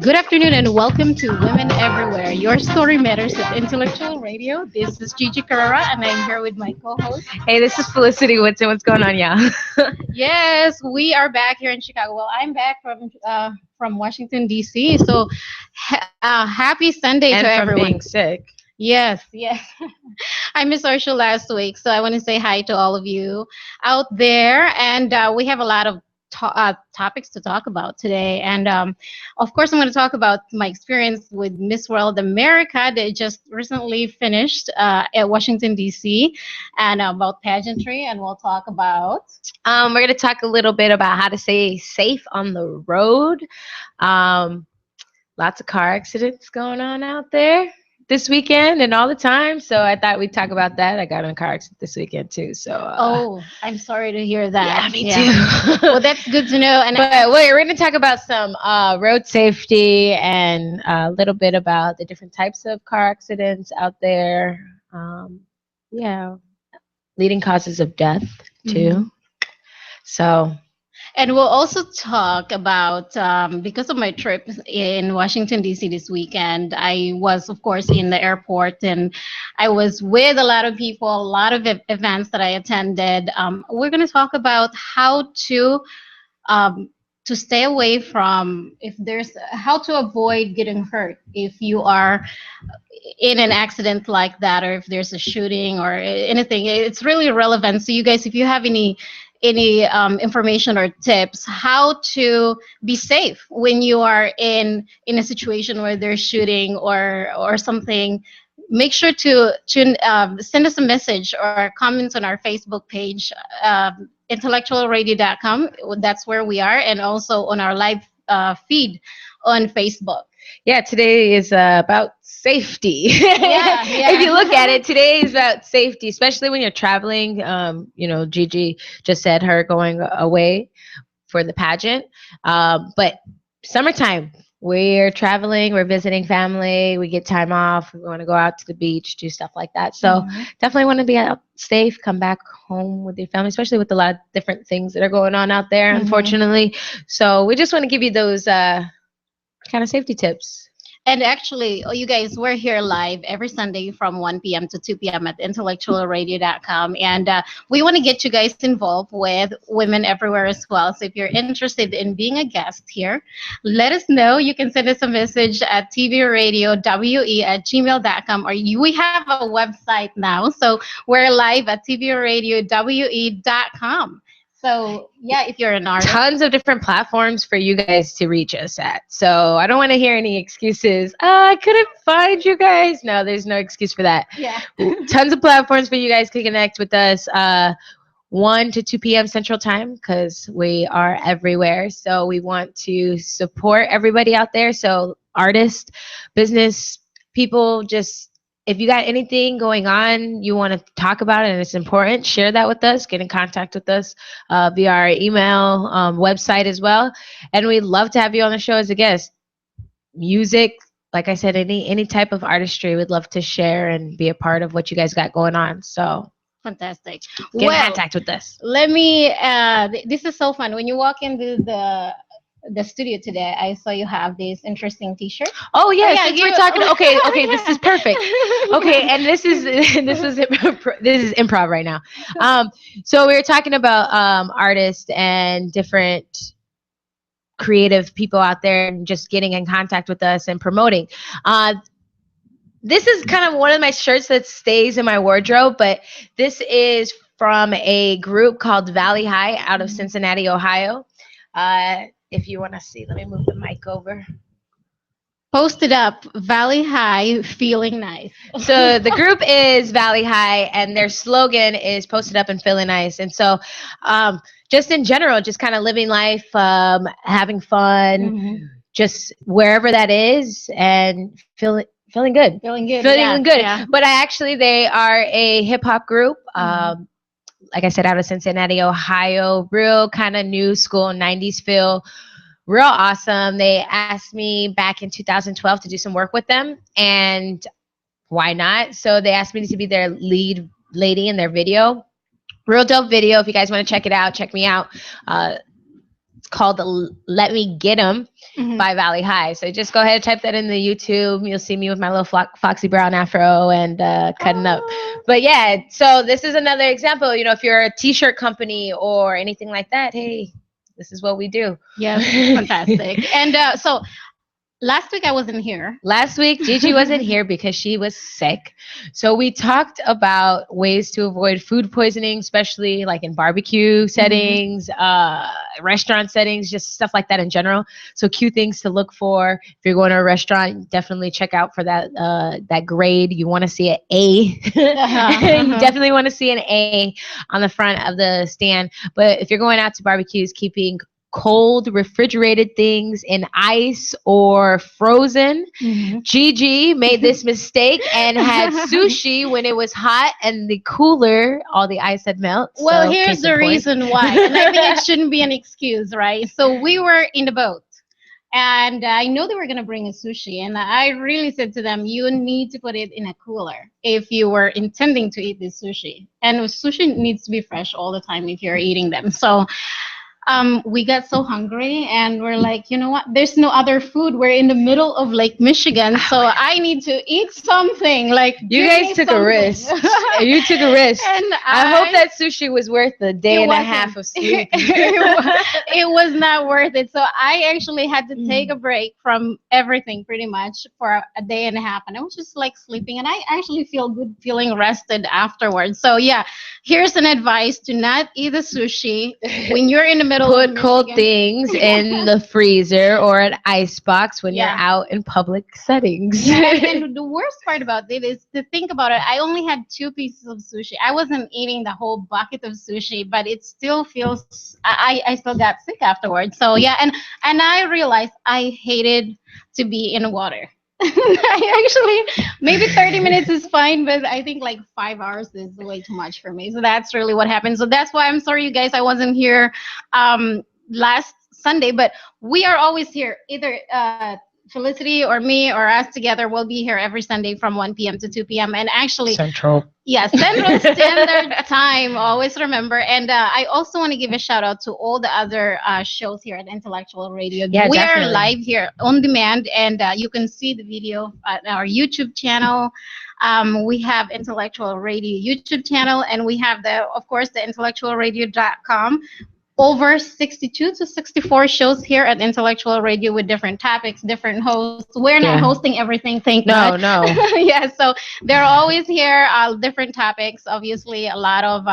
Good afternoon and welcome to Women Everywhere. Your story matters at Intellectual Radio. This is Gigi Carrera and I'm here with my co-host. Hey, this is Felicity Woodson. What's going on, y'all? Yes, we are back here in Chicago. Well, I'm back from Washington D.C. So happy Sunday to And from everyone. being sick. Yes, yes. I missed our show last week, so I want to say hi to all of you out there. And we have a lot of topics to talk about today. And of course, I'm going to talk about my experience with Miss World America that just recently finished at Washington, D.C., and about pageantry. And we'll talk about. We're going to talk a little bit about how to stay safe on the road. Lots of car accidents going on out there this weekend and all the time. So I thought we'd talk about that. I got in a car accident this weekend too. So Oh, I'm sorry to hear that. yeah, me too. Well, that's good to know. And But wait, we're going to talk about some road safety and a little bit about the different types of car accidents out there. Yeah, leading causes of death too. Mhm. So And we'll also talk about because of my trip in Washington, D.C. this weekend, I was, of course, in the airport and I was with a lot of people, a lot of events that I attended. We're going to talk about how um, to stay away from if there's how to avoid getting hurt if you are in an accident like that or if there's a shooting or anything. It's really relevant. So you guys, if you have any information or tips how to be safe when you are in a situation where they're shooting or something, make sure to send us a message or comments on our Facebook page, intellectualradio.com. That's where we are, and also on our live feed on Facebook. yeah, today is about safety. Yeah, If you look at yeah. it, today is about safety, especially when you're traveling. Gigi just said her going away for the pageant. But summertime, we're traveling, we're visiting family, we get time off, we want to go out to the beach, do stuff like that. So Mhm. definitely want to be out safe, come back home with your family, especially with a lot of different things that are going on out there, Mhm. unfortunately. So we just want to give you those kind of safety tips. And actually, oh, you guys, we're here live every Sunday from 1 p.m. to 2 p.m. at intellectualradio.com. And we want to get you guys involved with Women Everywhere as well. So if you're interested in being a guest here, let us know. You can send us a message at tvradiowE@gmail.com, or we have a website now. So we're live at tvradiowE.com. So, yeah, if you're an artist. Tons of different platforms for you guys to reach us at. So I don't want to hear any excuses. I couldn't find you guys. No, there's no excuse for that. Yeah. Tons of platforms for you guys to connect with us. 1 to 2 p.m. Central Time, because we are everywhere. So we want to support everybody out there. So artists, business people, just if you got anything going on, you want to talk about it and it's important, share that with us. Get in contact with us via our email, website as well. And we'd love to have you on the show as a guest. Music, like I said, any type of artistry, we'd love to share and be a part of what you guys got going on. So Fantastic. get in Well, contact with us. let me. This is so fun. When you walk into the studio today, I saw you have this interesting T-shirt. Oh Oh yeah, yeah, since give. we're talking, okay, this is perfect. Okay, and this is this is improv right now. So we were talking about artists and different creative people out there and just getting in contact with us and promoting. Uh, this is kind of one of my shirts that stays in my wardrobe, but this is from a group called Valley High out of Cincinnati, Ohio. If you want to see, let me move the mic over. Posted up Valley High, feeling nice. So the group is Valley High, and their slogan is "Posted Up and Feeling Nice." And so, just in general, just kind of living life, having fun, Mhm. just wherever that is, and feeling good, Feeling good. Yeah, feeling good. yeah. But they are a hip hop group. Mhm. Like I said, out of Cincinnati, Ohio, real kind of new school, 90s feel, real awesome. They asked me back in 2012 to do some work with them, and why not? So they asked me to be their lead lady in their video. Real dope video. If you guys want to check it out, check me out. It's called Let Me Get 'Em by Valley High. So just go ahead and type that in the YouTube. You'll see me with my little foxy brown afro and cutting up. But yeah, so this is another example. You know, if you're a t-shirt company or anything like that, hey, this is what we do. Yeah, fantastic. And so last week I wasn't here. Last week, Gigi wasn't here because she was sick. So we talked about ways to avoid food poisoning, especially like in barbecue settings, restaurant settings, just stuff like that in general. So cute things to look for. If you're going to a restaurant, definitely check out for that grade. You want to see an A. You definitely want to see an A on the front of the stand. But if you're going out to barbecues, keeping cold refrigerated things in ice or frozen. Gigi made this mistake and had sushi when it was hot and the cooler, all the ice had melted. Well, here's the reason why. And I think it shouldn't be an excuse, right? So we were in the boat and I know they were going to bring a sushi. And I really said to them, you need to put it in a cooler if you were intending to eat this sushi. And sushi needs to be fresh all the time if you're eating them. So we got so hungry and we're like, you know what? There's no other food. We're in the middle of Lake Michigan, so I need to eat something. Like you guys took a risk. You took a risk. And I hope that sushi was worth the day and a half of sleep. It was not worth it. So I actually had to take a break from everything pretty much for a day and a half, and I was just like sleeping. And I actually feel good, feeling rested afterwards. So yeah, here's an advice: do not eat the sushi when you're in the middle. Put cold things in the freezer or an ice box when you're out in public settings. And the worst part about it is to think about it. I only had 2 pieces of sushi. I wasn't eating the whole bucket of sushi, but it still feels. I still got sick afterwards. So yeah, and I realized I hated to be in water. I actually, maybe 30 minutes is fine, but I think like 5 hours is way too much for me. So that's really what happened. So that's why I'm sorry, you guys, I wasn't here last Sunday, but we are always here. Either Felicity or me or us together will be here every Sunday from 1 p.m. to 2 p.m. And actually, Central Standard Time, always remember. And I also want to give a shout out to all the other shows here at Intellectual Radio. Yeah, we definitely. are live here on demand, and you can see the video at our YouTube channel. We have Intellectual Radio YouTube channel, and we have of course, the IntellectualRadio.com. Over 62 to 64 shows here at Intellectual Radio with different topics, different hosts. We're not hosting everything, thank God. No. Yeah, so they're always here, different topics. Obviously, a lot of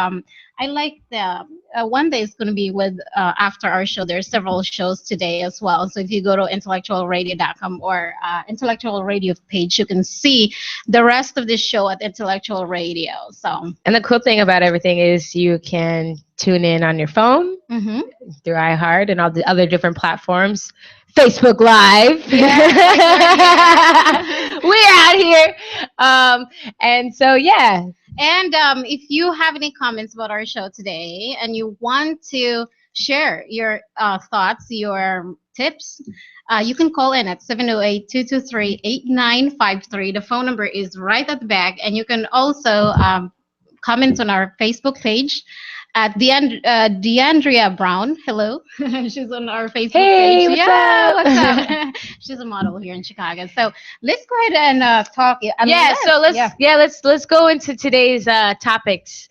I like the one day is going to be with after our show. There's several shows today as well. So if you go to intellectualradio.com or Intellectual Radio page, you can see the rest of this show at Intellectual Radio. So, and the cool thing about everything is you can tune in on your phone through iHeart and all the other different platforms. Facebook Live. We're out here. And so, yeah. And if you have any comments about our show today and you want to share your thoughts, your tips, you can call in at 708-223-8953. The phone number is right at the back. And you can also comment on our Facebook page at DeAndrea Brown. Hello. She's on our Facebook page. What's up? She's a model here in Chicago. So let's go ahead and talk. Let's go into today's topics.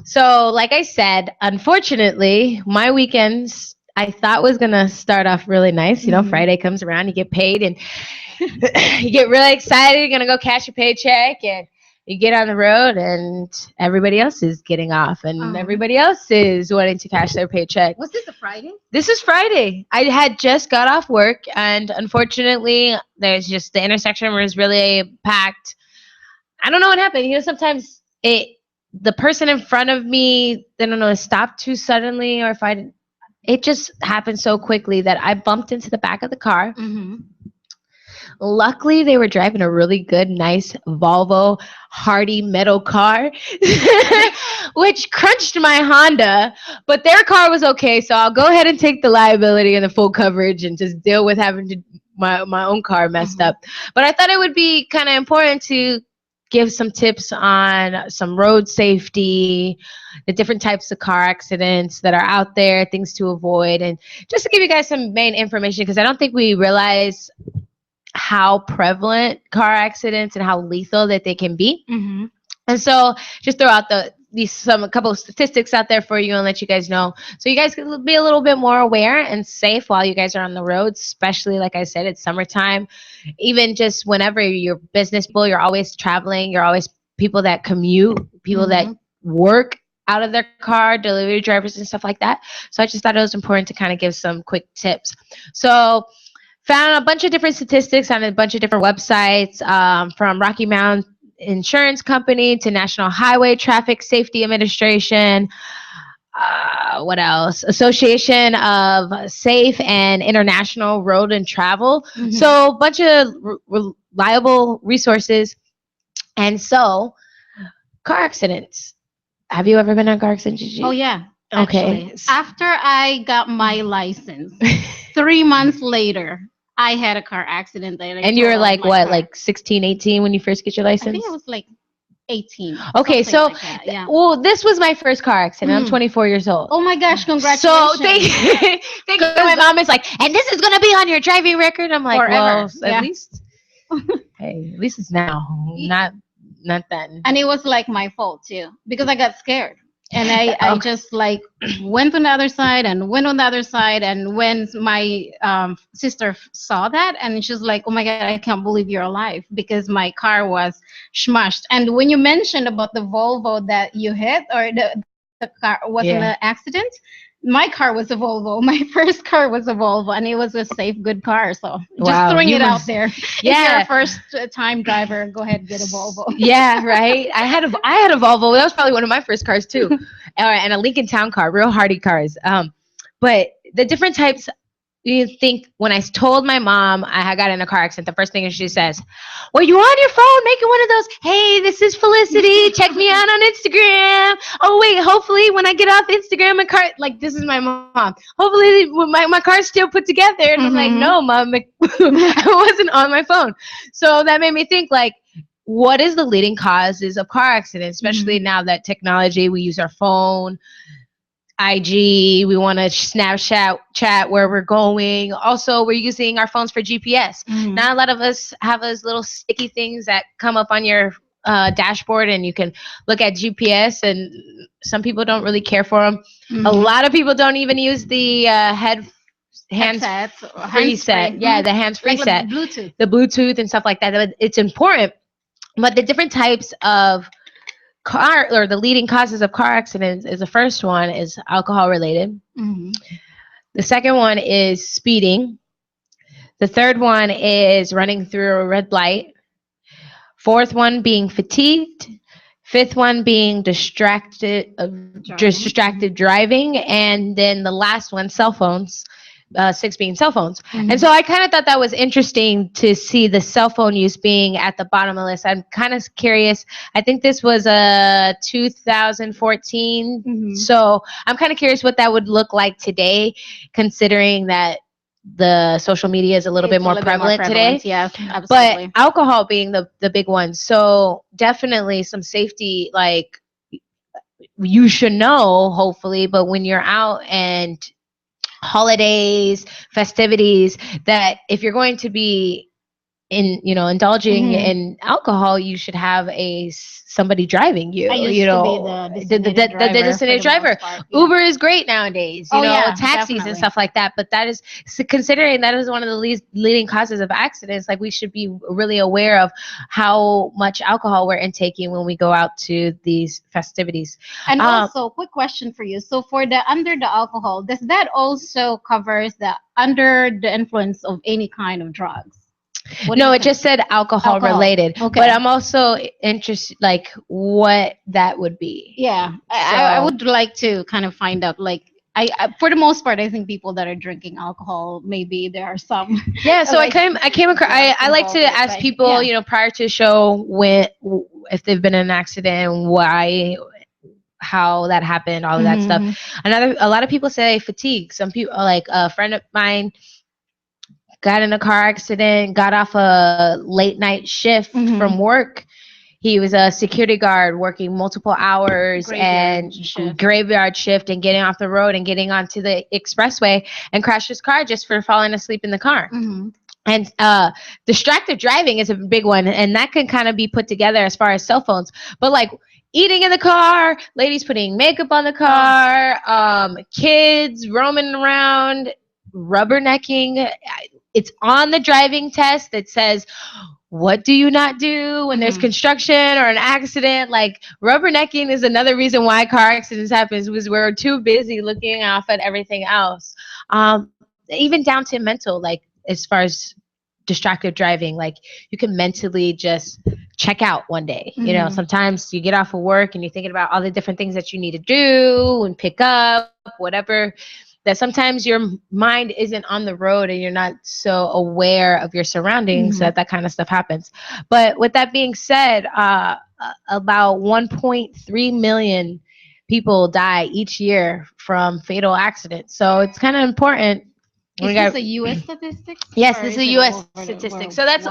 So like I said, unfortunately, my weekends I thought was gonna start off really nice. You know, Friday comes around, you get paid, and you get really excited. You're gonna go cash your paycheck, and you get on the road, and everybody else is getting off, and everybody else is wanting to cash their paycheck. Was this a Friday? This is Friday. I had just got off work, and unfortunately, there's just the intersection was really packed. I don't know what happened. You know, sometimes the person in front of me, I don't know, stopped too suddenly, or it just happened so quickly that I bumped into the back of the car. Luckily, they were driving a really good, nice Volvo Hardy metal car, which crunched my Honda, but their car was okay. So I'll go ahead and take the liability and the full coverage and just deal with having my own car messed up. But I thought it would be kind of important to give some tips on some road safety, the different types of car accidents that are out there, things to avoid, and just to give you guys some main information, because I don't think we realize how prevalent car accidents and how lethal that they can be. Mm-hmm. And so just throw out a couple of statistics out there for you and let you guys know, so you guys can be a little bit more aware and safe while you guys are on the road, especially like I said, it's summertime. Even just whenever you're business people, you're always traveling, you're always people that commute, people that work out of their car, delivery drivers and stuff like that. So I just thought it was important to kind of give some quick tips. So found a bunch of different statistics on a bunch of different websites, from Rocky Mountain Insurance Company to National Highway Traffic Safety Administration. What else? Association of Safe and International Road and Travel. Mm-hmm. So a bunch of reliable resources. And so, car accidents. Have you ever been in a car accident, Gigi? Oh, yeah. Okay. Actually, after I got my license, 3 months later, I had a car accident. And you were like, what, like 16, 18 when you first get your license? I think I was like 18. Okay, so, like that, yeah. Well, this was my first car accident. I'm 24 years old. Oh my gosh, congratulations. So, thank you. My mom is like, and this is going to be on your driving record. I'm like, forever. Well, at least, hey, at least it's now, not then. And it was like my fault too, because I got scared. And I just like went on the other side and went on the other side. And when my sister saw that, and she's like, oh my God, I can't believe you're alive, because my car was smashed. And when you mentioned about the Volvo that you hit, or the car was in an accident, my car was a Volvo. My first car was a Volvo, and it was a safe, good car. So just throwing it out there. Yeah. If you're a first-time driver, go ahead and get a Volvo. Yeah, right. I had a Volvo. That was probably one of my first cars too, and a Lincoln Town car, real hardy cars. But the different types. You think when I told my mom I got in a car accident, the first thing she says, well, you on your phone making one of those, hey, this is Felicity, check me out on Instagram. Oh, wait, hopefully when I get off Instagram, my car, like, this is my mom. Hopefully my car's still put together. And I'm like, no, Mom, I wasn't on my phone. So that made me think, like, what is the leading causes of car accidents, especially now that technology, we use our phone, IG, we want to Snapchat chat where we're going. Also, we're using our phones for GPS. Not a lot of us have those little sticky things that come up on your dashboard, and you can look at GPS, and some people don't really care for them. A lot of people don't even use the hands-free set. Yeah, the hands-free set. Bluetooth. The Bluetooth and stuff like that. But it's important. But the different types of car, or the leading causes of car accidents, is the first one is alcohol related. The second one is speeding. The third one is running through a red light. Fourth one being fatigued. Fifth one being distracted driving. And then the last one, cell phones. 6 being cell phones. And so I kind of thought that was interesting to see the cell phone use being at the bottom of the list. I'm kind of curious. I think this was 2014. So I'm kind of curious what that would look like today, considering that the social media is a little bit more prevalent today. Yes, absolutely. But alcohol being the big one. So definitely some safety, like, you should know, hopefully, but when you're out and holidays, festivities, that if you're going to be indulging in alcohol, you should have somebody driving you. I used to be the designated driver. Uber is great nowadays. Taxis definitely. and stuff like that. But that is, considering that is one of the leading causes of accidents. Like, we should be really aware of how much alcohol we're intaking when we go out to these festivities. And also, quick question for you. So for the under the alcohol, does that also covers the under the influence of any kind of drugs? No, it just said alcohol related. Okay. But I'm also interested, like, what that would be. Yeah, I would like to kind of find out, like, I for the most part, I think people that are drinking alcohol, maybe there are some. Yeah, so like, I came across. I like to ask people, prior to the show, if they've been in an accident, why, how that happened, all of that stuff. A lot of people say fatigue. Some people, like a friend of mine, got in a car accident, got off a late night shift from work. he was a security guard working multiple hours and graveyard shift and getting off the road and getting onto the expressway and crashed his car just for falling asleep in the car. And distracted driving is a big one, and that can kind of be put together as far as cell phones. But like eating in the car, ladies putting makeup on the car, kids roaming around, rubbernecking. It's on the driving test that says, what do you not do when there's construction or an accident? Like rubbernecking is another reason why car accidents happen, was we're too busy looking off at everything else. Even down to mental, like as far as distracted driving, like you can mentally just check out one day. You know, sometimes you get off of work and you're thinking about all the different things that you need to do and pick up, whatever, that sometimes your mind isn't on the road and you're not so aware of your surroundings, that kind of stuff happens. But with that being said, about 1.3 million people die each year from fatal accidents. So it's kind of important. Is this a U.S. statistics? Yes, this is a U.S. statistic. So that's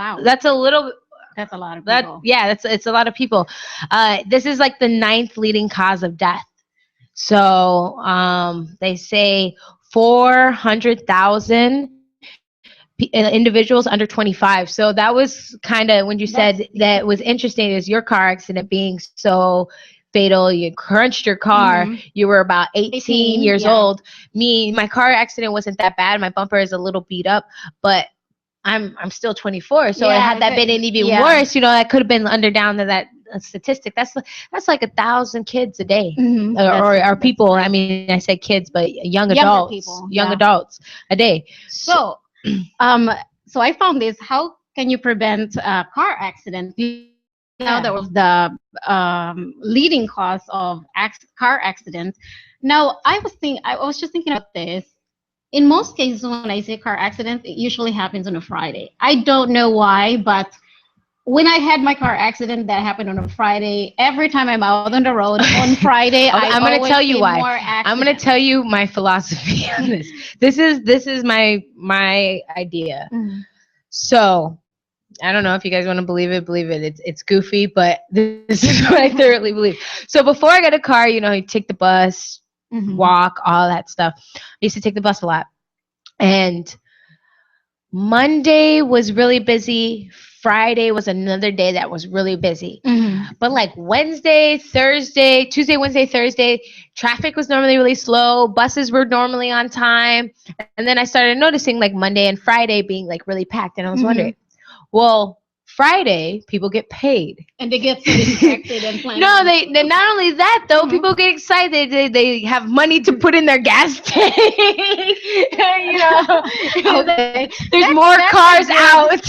a little. That's a lot of people. It's a lot of people. This is like the 9th leading cause of death. So they say 400,000 individuals under 25. So that was kind of when you said that was interesting, is your car accident being so fatal. You crunched your car. You were about 18 years old. My car accident wasn't that bad. My bumper is a little beat up, but I'm still 24. So had that been even worse, you know, that could have been under down to that statistic. That's like 1,000 kids a day, or people. I mean, I say kids, but young adults a day. So, so I found this. How can you prevent car accidents? Now that was the leading cause of car accidents. Now I was just thinking about this. In most cases, when I say car accidents, it usually happens on a Friday. I don't know why, but when I had my car accident that happened on a Friday, every time I'm out on the road on Friday, I'm going to tell you why. I'm going to tell you my philosophy on this. This is my idea. So I don't know if you guys want to believe it. It's goofy, but this is what I thoroughly believe. So before I got a car, you know, you take the bus, walk, all that stuff. I used to take the bus a lot. And Monday was really busy. Friday was another day that was really busy. But like Wednesday, Thursday, Tuesday, Wednesday, Thursday, traffic was normally really slow. Buses were normally on time. And then I started noticing like Monday and Friday being like really packed. And I was wondering, well, Friday, people get paid. And they get so distracted and planning. No, they not only that though, people get excited. They have money to put in their gas tank. You know, there's more cars out.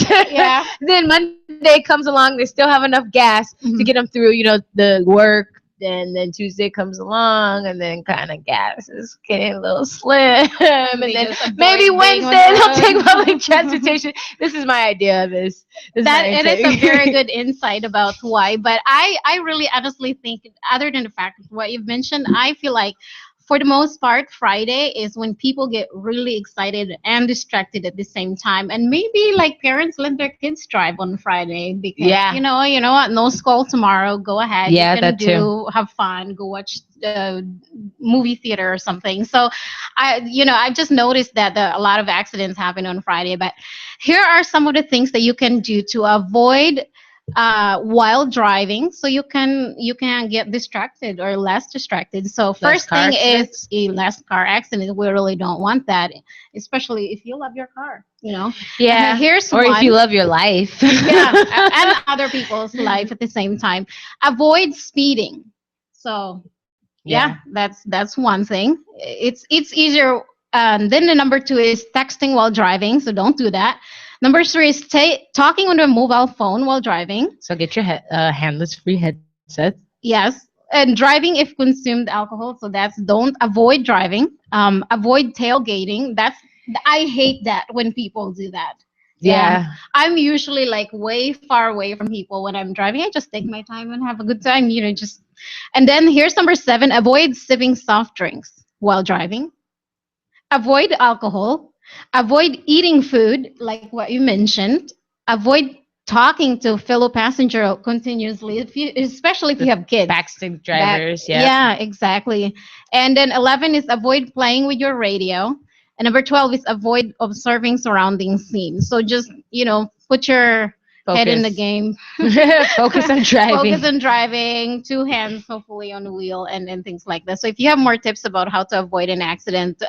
Then Monday comes along, they still have enough gas to get them through, you know, the work. And then Tuesday comes along, and then kind of gas is getting a little slim. And then maybe Wednesday they'll take public transportation. This is my idea of this. It is a very good insight about why. But I really honestly think, other than the fact of what you've mentioned, I feel like for the most part, Friday is when people get really excited and distracted at the same time. And maybe like parents let their kids drive on Friday because, you know what, no school tomorrow. Go ahead. Yeah, you can have fun, go watch movie theater or something. So I've just noticed that a lot of accidents happen on Friday. But here are some of the things that you can do to avoid while driving, so you can get distracted or less distracted. So first thing is a less car accident. We really don't want that, especially if you love your car, you know. Here's or one. If you love your life. And other people's life at the same time. Avoid speeding. So that's one thing. It's easier. Then the number 2 is texting while driving, so don't do that. Number 3 is talking on a mobile phone while driving. So get your handless-free headset. Yes, and driving if consumed alcohol. So don't avoid driving. Avoid tailgating. I hate that when people do that. I'm usually like way far away from people when I'm driving. I just take my time and have a good time. And then here's number 7: avoid sipping soft drinks while driving. Avoid alcohol. Avoid eating food, like what you mentioned. Avoid talking to fellow passenger continuously, especially if The you have kids. backseat drivers, yeah. Yeah, exactly. And then 11 is avoid playing with your radio. And number 12 is avoid observing surrounding scenes. So just, put your head in the Focus. game. Focus on Focus driving. on driving, two hands hopefully on the wheel, and things like that. So if you have more tips about how to avoid an accident,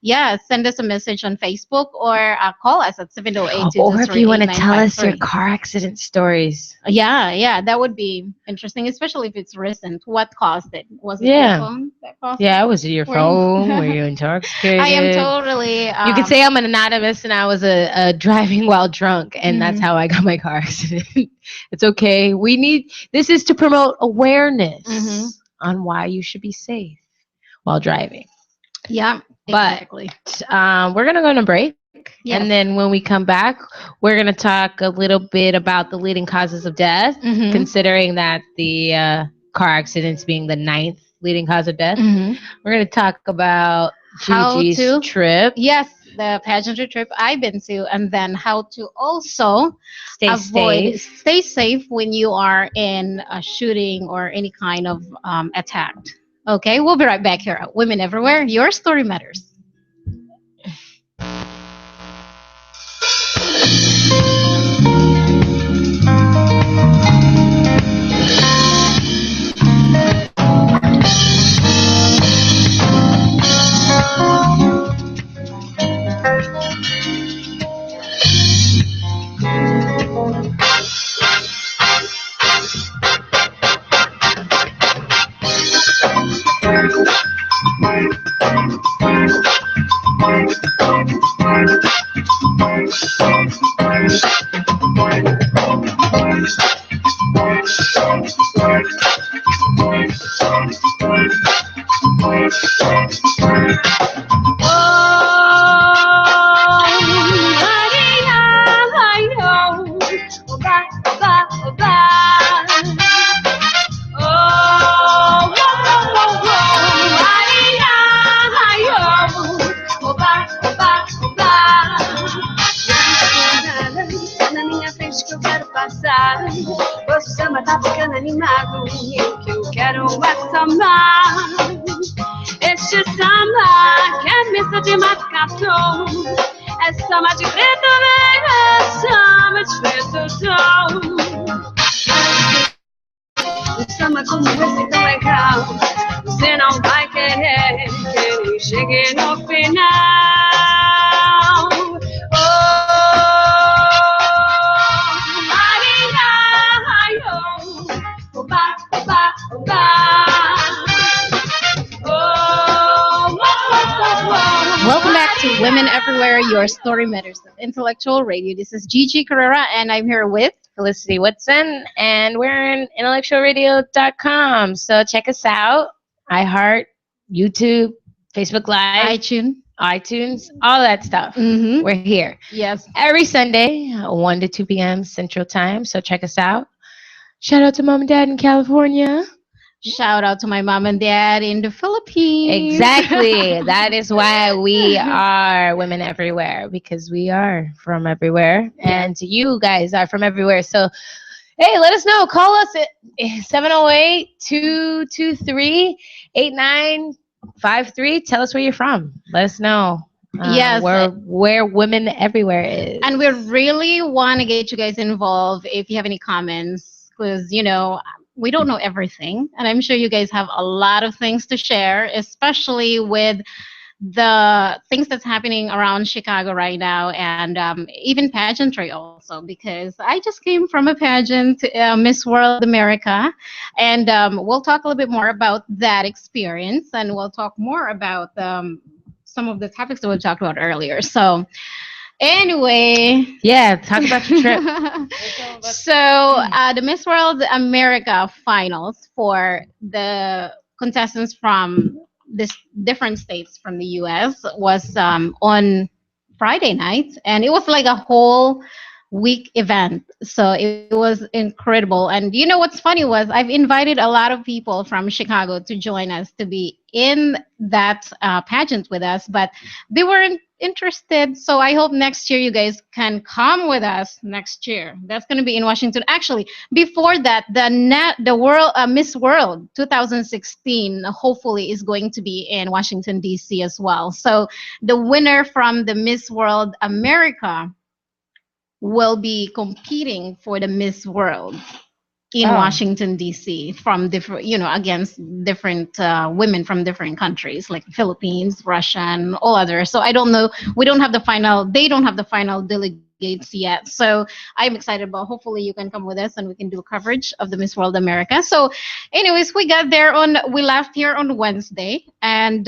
yeah, send us a message on Facebook or call us at 708 Or if you want to tell us your 8953. car accident stories. Yeah, that would be interesting, especially if it's recent. What caused it? Was it your Yeah. phone that caused it? Yeah, was it your Were you? phone? Were you I am intoxicated? totally. You could say I'm an anonymous and I was a driving while drunk, and that's how I got my car accident. It's okay. This is to promote Mhm. awareness on why you should be safe while driving. Yeah, But exactly. we're going to go on a break. And Yes. then when we come back, we're going to talk a little bit about the leading causes of death, Mhm. considering that the car accidents being the ninth leading cause of death. Mhm. We're going to talk about How Gigi's to? trip. Yes, the pageantry trip I've been to, and then how to also Stay safe. stay safe when you are in a shooting or any kind of attack. Okay, we'll be right back here at Women Everywhere. Your story matters. Na minha frente que eu quero passar. O samba tá ficando animado e o que eu quero é sambar. Este samba que é missa de marcação. É samba de preto velho, é samba de preto sol. Um samba como esse tão legal, você não vai querer que ele chegue no final. Welcome back to Women Everywhere. Your story matters. Intellectual Radio. This is Gigi Carrera, and I'm here with Felicity Woodson, and we're in IntellectualRadio.com. So check us out. iHeart, YouTube, Facebook Live, iTunes, all that stuff. Mm-hmm. We're here. Yes. Every Sunday, 1 to 2 p.m. Central Time. So check us out. Shout out to Mom and Dad in California. Shout out to my mom and dad in the Philippines. Exactly. That is why we are Women Everywhere, because we are from everywhere. And you guys are from everywhere. So, hey, let us know. Call us at 708-223-8953. Tell us where you're from. Let us know. Yes. Where Women Everywhere is. And we really want to get you guys involved if you have any comments, because, we don't know everything. And I'm sure you guys have a lot of things to share, especially with the things that's happening around Chicago right now, and even pageantry also, because I just came from a pageant, Miss World America, and we'll talk a little bit more about that experience, and we'll talk more about some of the topics that we talked about earlier. So anyway, talk about your trip. So the Miss World America finals for the contestants from this different states from the U.S. was on Friday night, and it was like a whole week event. So it was incredible. And what's funny was I've invited a lot of people from Chicago to join us to be in that pageant with us, but they weren't interested. So I hope next year you guys can come with us next year. That's going to be in Washington. Actually, before that, the world Miss World 2016 hopefully is going to be in Washington D.C. as well. So the winner from the Miss World America will be competing for the Miss World in Oh. Washington D.C. from different, against different women from different countries like Philippines, Russia, and all others. So I don't know. We don't have the final. They don't have the final delegates yet. So I'm excited about. Hopefully you can come with us and we can do coverage of the Miss World America. So, anyways, we left here on Wednesday, and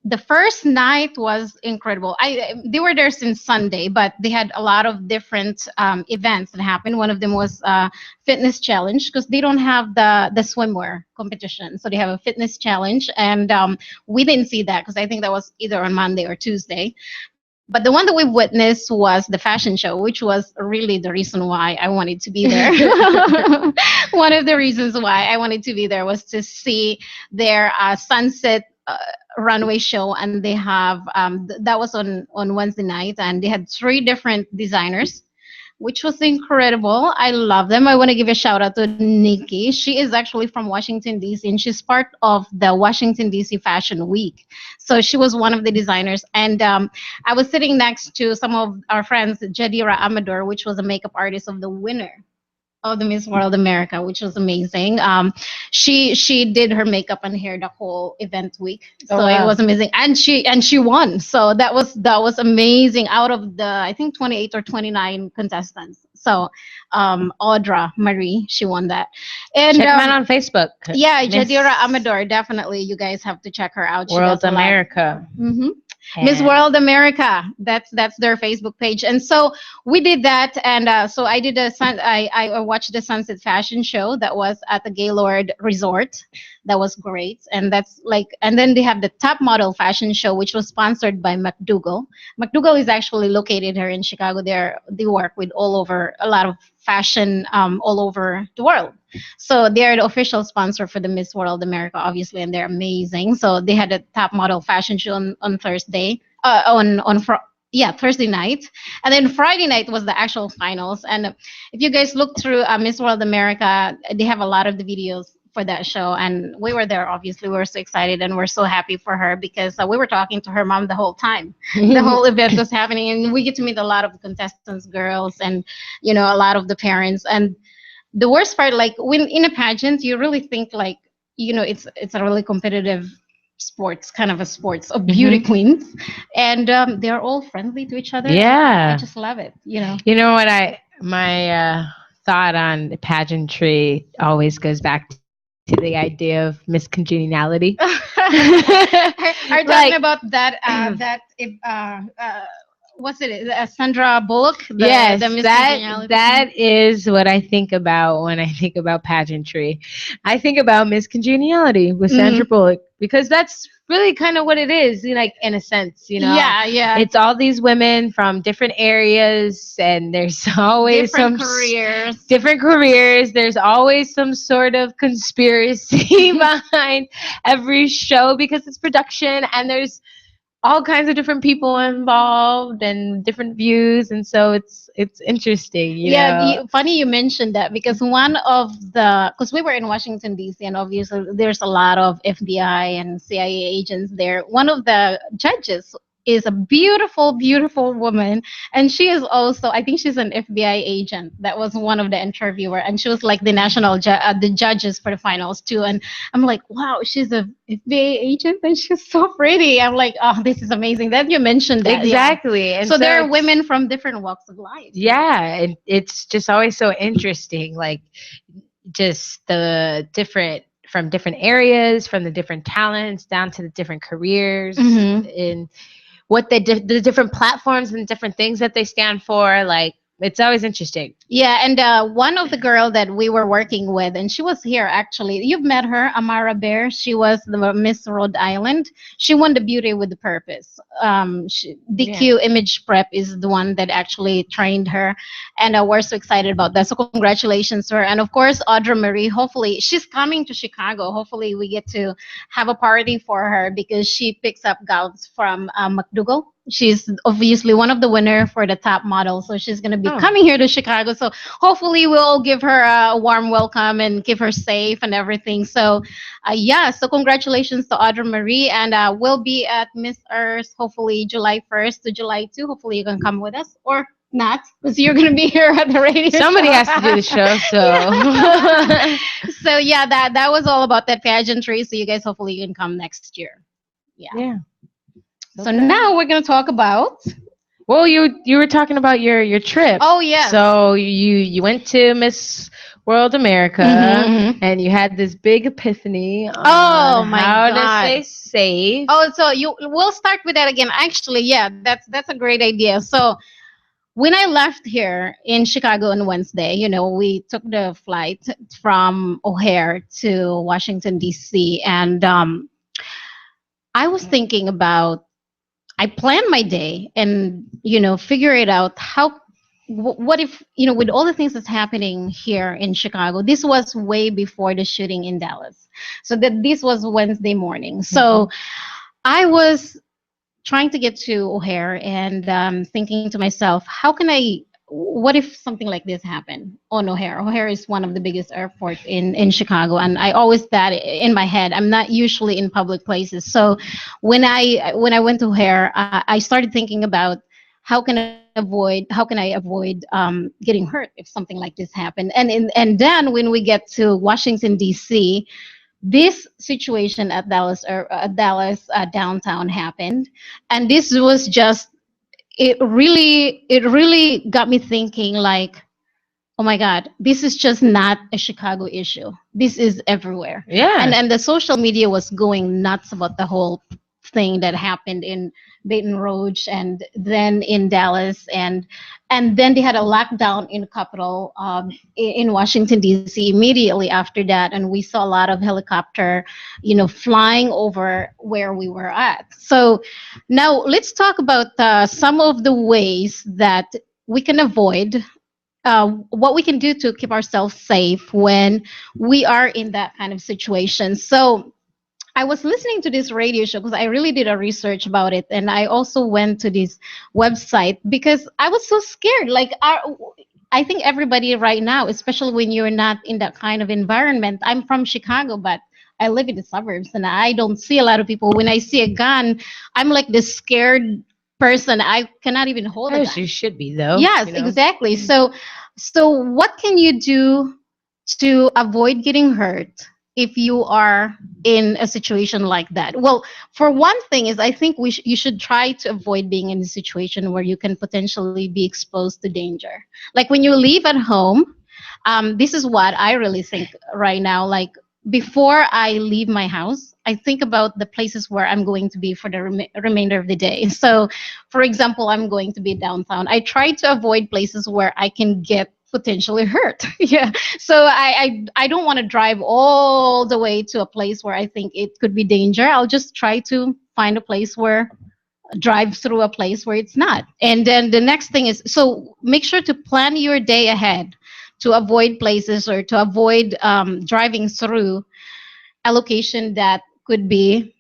the first night was incredible. They were there since Sunday, but they had a lot of different events that happened. One of them was fitness challenge because they don't have the swimwear competition, so they have a fitness challenge, and we didn't see that because I think that was either on Monday or Tuesday. But the one that we witnessed was the fashion show, which was really the reason why I wanted to be there. One of the reasons why I wanted to be there was to see their sunset runway show, and they have that was on Wednesday night, and they had three different designers, which was incredible. I love them. I want to give a shout out to Nikki. She is actually from Washington D.C. and she's part of the Washington D.C. Fashion Week. So she was one of the designers, and I was sitting next to some of our friends, Jadira Amador, which was a makeup artist of the winner of the Miss World America, which was amazing. She did her makeup and hair the whole event week, so Oh, it wow. was amazing, and she won. So that was amazing. Out of the I think 28 or 29 contestants, so Audra Marie, she won that, and Check them out on Facebook. yeah, Miss Jadira Amador, definitely you guys have to check her out. She World does a lot. America. Mhm. Miss And- World America. That's their Facebook page, and so we did that. And so I did I watched the Sunset Fashion Show that was at the Gaylord Resort. That was great, and that's like, and then they have the Top Model Fashion Show, which was sponsored by McDougal. McDougal is actually located here in Chicago. They work with all over a lot of fashion all over the world. So they're the official sponsor for the Miss World America, obviously, and they're amazing. So they had a top model fashion show on Thursday, Thursday night, and then Friday night was the actual finals. And if you guys look through Miss World America, they have a lot of the videos for that show, and we were there. Obviously, we were so excited and we're so happy for her because we were talking to her mom the whole time. The whole event was happening, and we get to meet a lot of the contestants, girls, and a lot of the parents. And the worst part, like when in a pageant, you really think like it's a really competitive sports, kind of a sports of beauty queens, and they're all friendly to each other. Yeah. I just love it. You know what my thought on pageantry always goes back to the idea of miscongeniality. Are you talking Like- about that if what's it, Sandra Bullock? Yes, the Miss that Congeniality? that is what I think about when I think about pageantry. I think about Miss Congeniality with Sandra Bullock because that's really kind of what it is, like in a sense, Yeah. It's all these women from different areas, and there's always different careers. There's always some sort of conspiracy behind every show because it's production, and there's all kinds of different people involved and different views, and so it's interesting. Funny you mentioned that because because we were in Washington D.C. and obviously there's a lot of FBI and CIA agents there. One of the judges is a beautiful, beautiful woman, and she is also, I think she's an FBI agent. That was one of the interviewer, and she was like the the judges for the finals too. And I'm like, wow, she's a FBI agent, and she's so pretty. I'm like, oh, this is amazing that you mentioned that. Exactly. Yeah. And so there are women from different walks of life. Yeah, and it's just always so interesting, like just the different from different areas, from the different talents down to the different careers, and what the different platforms and different things that they stand for. Like it's always interesting. Yeah, and one of the girl that we were working with, and she was here actually. You've met her, Amara Bear. She was the Miss Rhode Island. She won the Beauty with the Purpose. Yeah. DQ Image Prep is the one that actually trained her, and we're so excited about that. So congratulations to her, and of course Audra Marie. Hopefully she's coming to Chicago. Hopefully we get to have a party for her because she picks up gals from McDougal. She's obviously one of the winner for the top model, so she's going to be Oh. coming here to Chicago. So hopefully we'll give her a warm welcome and keep her safe and everything. So yeah, so congratulations to Audra Marie, and we'll be at Miss Earth hopefully July 1st to July 2. Hopefully you can come with us or not because you're going to be here at the radio. Somebody show. has to do the show, so So yeah, that was all about that pageantry. So you guys hopefully you can come next year. Yeah. yeah. So now we're gonna talk about. Well, you were talking about your trip. Oh yes. So you went to Miss World America, Mhm. and you had this big epiphany on Oh my how God. to stay safe. Oh, so we'll start with that again. Actually, yeah, that's a great idea. So when I left here in Chicago on Wednesday, we took the flight from O'Hare to Washington D.C. and I was thinking about I plan my day and figure it out what if with all the things that's happening here in Chicago. This was way before the shooting in Dallas, so that this was Wednesday morning. So I was trying to get to O'Hare and thinking to myself, what if something like this happened on O'Hare? O'Hare is one of the biggest airports in Chicago, and I always that in my head. I'm not usually in public places, so when I went to O'Hare, I started thinking about how can I avoid getting hurt if something like this happened, and then when we get to Washington D.C. This situation at Dallas downtown happened, and this was just it really got me thinking like, oh my God, this is just not a Chicago issue. This is everywhere. Yeah. And the social media was going nuts about the whole thing that happened in Baton Rouge and then in Dallas, and then they had a lockdown in the capital in Washington D.C. immediately after that, and we saw a lot of helicopter, flying over where we were at. So now let's talk about some of the ways that we can avoid what we can do to keep ourselves safe when we are in that kind of situation. So I was listening to this radio show because I really did a research about it, and I also went to this website because I was so scared. Like, I think everybody right now, especially when you're not in that kind of environment. I'm from Chicago, but I live in the suburbs, and I don't see a lot of people. When I see a gun, I'm like this scared person. I cannot even hold a As gun. you should be, though. Yes, you know? exactly. So what can you do to avoid getting hurt if you are in a situation like that? Well, for one thing is I think you should try to avoid being in a situation where you can potentially be exposed to danger. Like when you leave at home, this is what I really think right now. Like before I leave my house, I think about the places where I'm going to be for the remainder of the day. So, for example, I'm going to be downtown. I try to avoid places where I can get potentially hurt. Yeah. So I don't want to drive all the way to a place where I think it could be danger. I'll just try to find a place where drive through a place where it's not. And then the next thing is, so make sure to plan your day ahead to avoid places or to avoid driving through a location that could be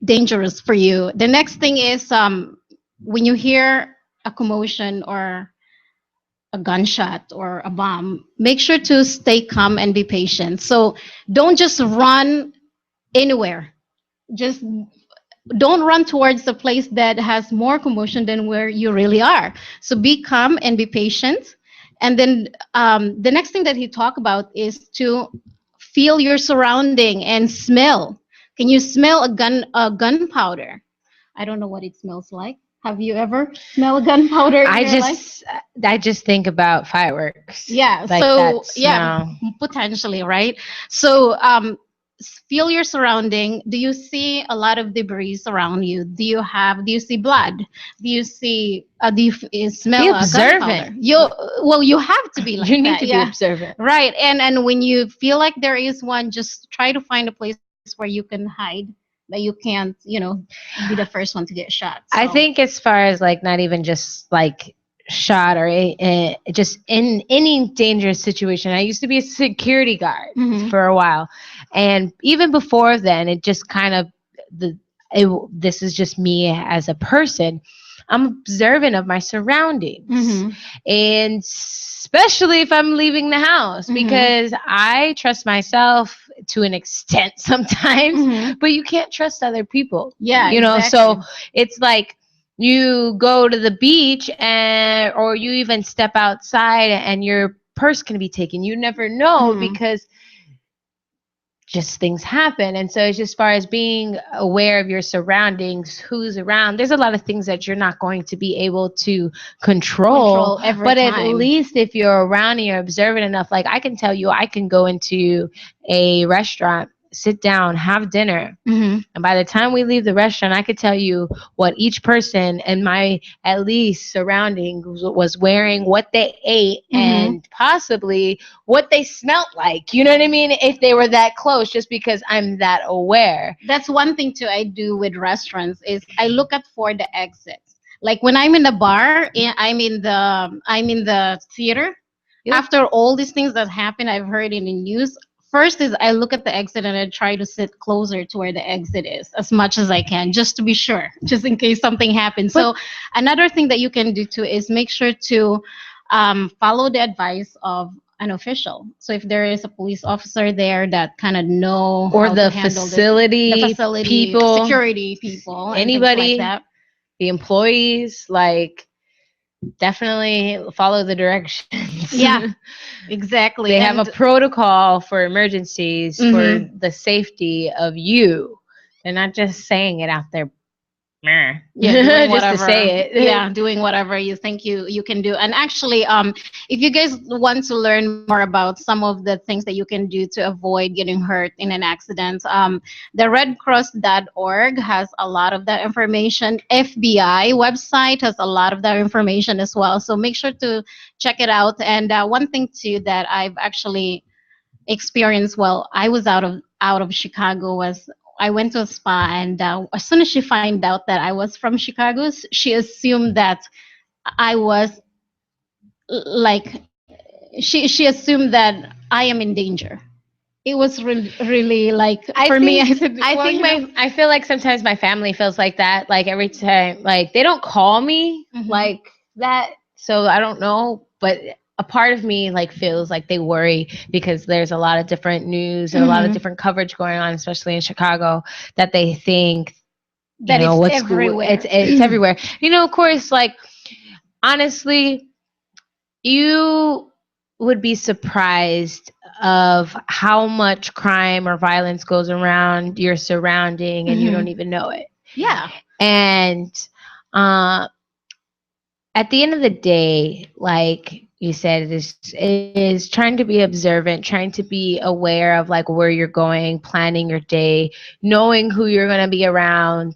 dangerous for you. The next thing is when you hear a commotion or a gunshot or a bomb, make sure to stay calm and be patient. So don't just run anywhere. Just don't run towards the place that has more commotion than where you really are. So be calm and be patient. And then the next thing that he talked about is to feel your surrounding and smell. Can you smell a gunpowder? I don't know what it smells like. Have you ever smelled gunpowder in your life? I just think about fireworks. Yeah. Like So that yeah, smell. potentially, right? So feel your surrounding. Do you see a lot of debris around you? Do you see blood? Do you see Be smell gunpowder? observant. You have to be like You need that. to be Yeah. observant. Right. And when you feel like there is one, just try to find a place where you can hide, that you can't, be the first one to get shot. I So. think as far as like not even just like shot or just in any dangerous situation. I used to be a security guard Mhm. for a while, and even before then, it just kind of the this is just me as a person. I'm observant of my surroundings, Mhm. and especially if I'm leaving the house, Mhm. because I trust myself to an extent sometimes, Mhm. but you can't trust other people. Yeah, So exactly. it's like you go to the beach or you even step outside and your purse can be taken. You never know, Mhm. because just things happen. And so it's just as far as being aware of your surroundings, who's around, there's a lot of things that you're not going to be able to control. Control every But at time. least if you're around and you're observant enough, like I can tell you, I can go into a restaurant, sit down, have dinner, Mhm. and by the time we leave the restaurant, I could tell you what each person in my at least surroundings was wearing, what they ate, Mhm. and possibly what they smelt like. You know what I mean? If they were that close, just because I'm that aware. That's one thing too I do with restaurants is I look at for the exits. Like when I'm in the bar, I'm in the theater. Yep. After all these things that happen, I've heard in the news. First is I look at the exit and I try to sit closer to where the exit is as much as I can, just to be sure, just in case something happens. But So another thing that you can do too is make sure to follow the advice of an official. So if there is a police officer there that kind of know or how to the handle the facility facility people, security people and things like anybody, that. the employees, like definitely follow the directions. Yeah, exactly. They have a And protocol for emergencies for mhm. the safety of you. They're not just saying it out there meh, Yeah, doing just to whatever. say it. Yeah, doing whatever you think you can do. And actually, if you guys want to learn more about some of the things that you can do to avoid getting hurt in an accident, the redcross.org has a lot of that information. FBI website has a lot of that information as well, so make sure to check it out. And one thing too that I've actually experience, well, I was out of Chicago, was I went to a spa, and as soon as she found out that I was from Chicago, she assumed that I was like, she assumed that I am in danger. It was really like, I for me, I think said, I well, think I feel like sometimes my family feels like that. Like every time, like they don't call me Mhm. like that, so I don't know. But a part of me like feels like they worry because there's a lot of different news and a lot of Mhm. different coverage going on, especially in Chicago, that they think That it's what's everywhere. it's everywhere. Of course, like honestly, you would be surprised of how much crime or violence goes around your surrounding and you don't Mhm. even know it. Yeah. And uh, at the end of the day, like you said, is trying to be observant, trying to be aware of like where you're going, planning your day, knowing who you're going to be around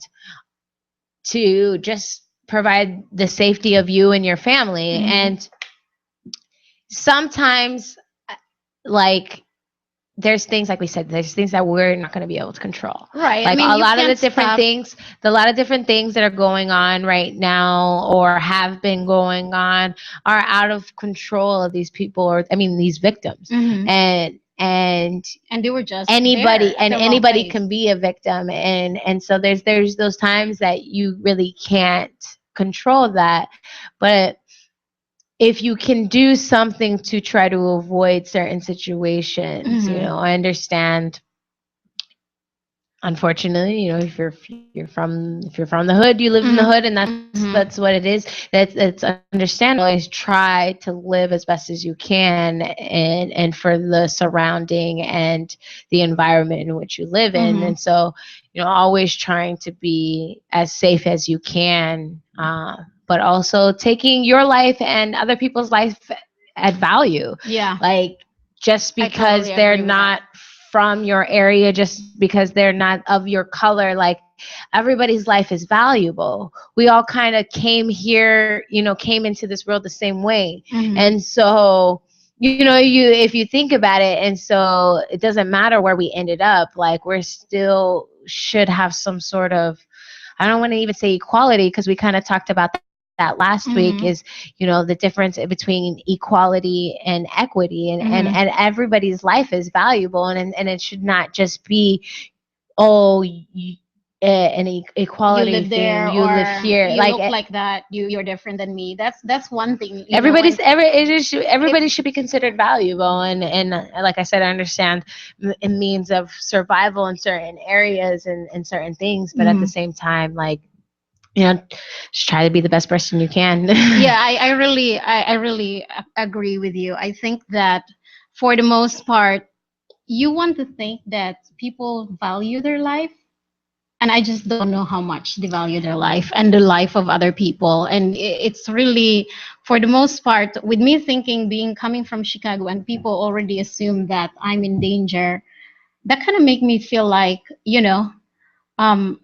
to just provide the safety of you and your family. Mhm. And sometimes like there's things like we said, there's things that we're not going to be able to control. Right. I Like mean, a you lot of the can't different stop. things, that are going on right now or have been going on are out of control of these people, or I mean these victims. Mhm. And And they were just there anybody at and the wrong anybody place. can be a victim, and so there's those times that you really can't control that. But if you can do something to try to avoid certain situations, Mhm. I understand. Unfortunately, if you're from the hood, you live in the Mhm. hood, and that's what it is. That's understandable. Always try to live as best as you can, and for the surrounding and the environment in which you live in. Mhm. And so, always trying to be as safe as you can, but also taking your life and other people's life at value. Yeah, Like just I because totally they're agree with that. not from your area just because they're not of your color. Like, everybody's life is valuable. We all kind of came here, came into this world the same way. And so, you if you think about it, and so it doesn't matter where we ended up, like, we're still should have some sort of, I don't want to even say equality, because we kind of talked about that last week, is, the difference between equality and equity, and everybody's life is valuable, and it should not just be, oh, an equality you live there, thing. You or live here, you like, look like that, you're different than me. That's one thing. everybody should be considered valuable, and like I said, I understand it means of survival in certain areas and certain things, but at the same time, like, just try to be the best person you can. Yeah, I really agree with you. I think that for the most part, you want to think that people value their life, and I just don't know how much they value their life and the life of other people. And it's really, for the most part, with me thinking, being coming from Chicago, and people already assume that I'm in danger, that kind of make me feel like, um,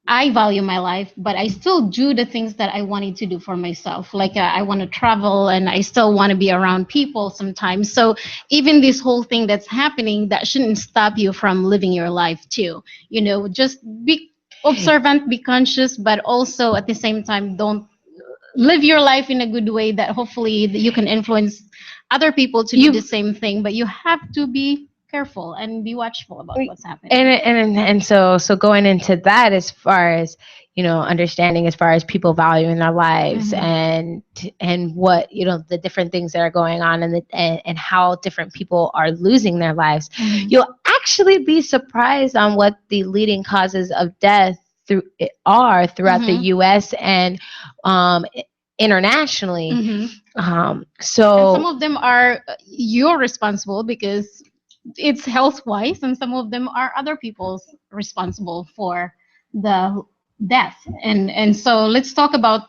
I value my life, but I still do the things that I wanted to do for myself. Like, I want to travel, and I still want to be around people sometimes. So even this whole thing that's happening, that shouldn't stop you from living your life too. Just be observant, be conscious, but also at the same time, don't live your life in a good way that hopefully that you can influence other people to do the same thing. But you have to be careful and be watchful about what's happening. And so going into that, as far as, understanding, as far as people valuing their lives, and what, the different things that are going on, and how different people are losing their lives, you'll actually be surprised on what the leading causes of death throughout the U.S. and internationally. So, and some of them are you're responsible because it's health wise, and some of them are other people's responsible for the death. And so let's talk about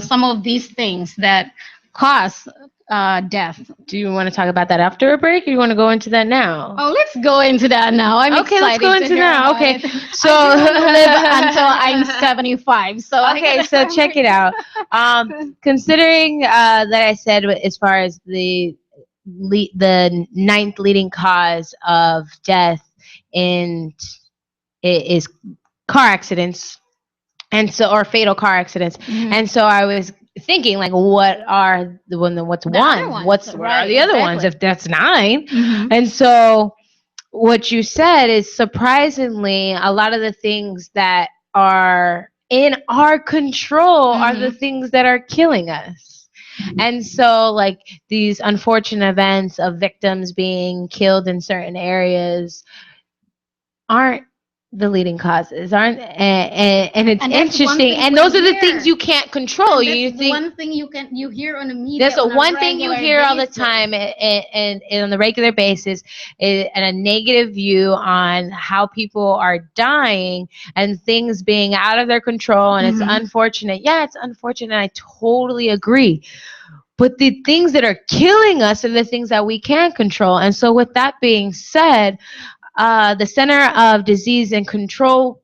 some of these things that cause death. do you want to talk about that after a break, or you want to go into that now? Oh, let's go into that now. I'm Okay, let's go excited to into hear now. about Okay, it. so I do want to live until I'm 75. So okay, so check it out. Considering that I said, as far as the ninth leading cause of death in is car accidents, and so, or fatal car accidents, and so I was thinking, like, what are what's The one? other ones, What are right, the other ones? exactly. If that's nine, and so what you said is, surprisingly, a lot of the things that are in our control are the things that are killing us. And so, like, these unfortunate events of victims being killed in certain areas aren't the leading causes, aren't, and it's And that's one interesting, thing and we those are the hear. things you can't control. And You that's think one thing you hear on the media. that's the on a one thing you regular hear all the basis. time, and on the regular basis, and a negative view on how people are dying and things being out of their control, and it's unfortunate. Yeah, it's unfortunate. I totally agree. But the things that are killing us are the things that we can't control. And so, with that being said, the Center of Disease and Control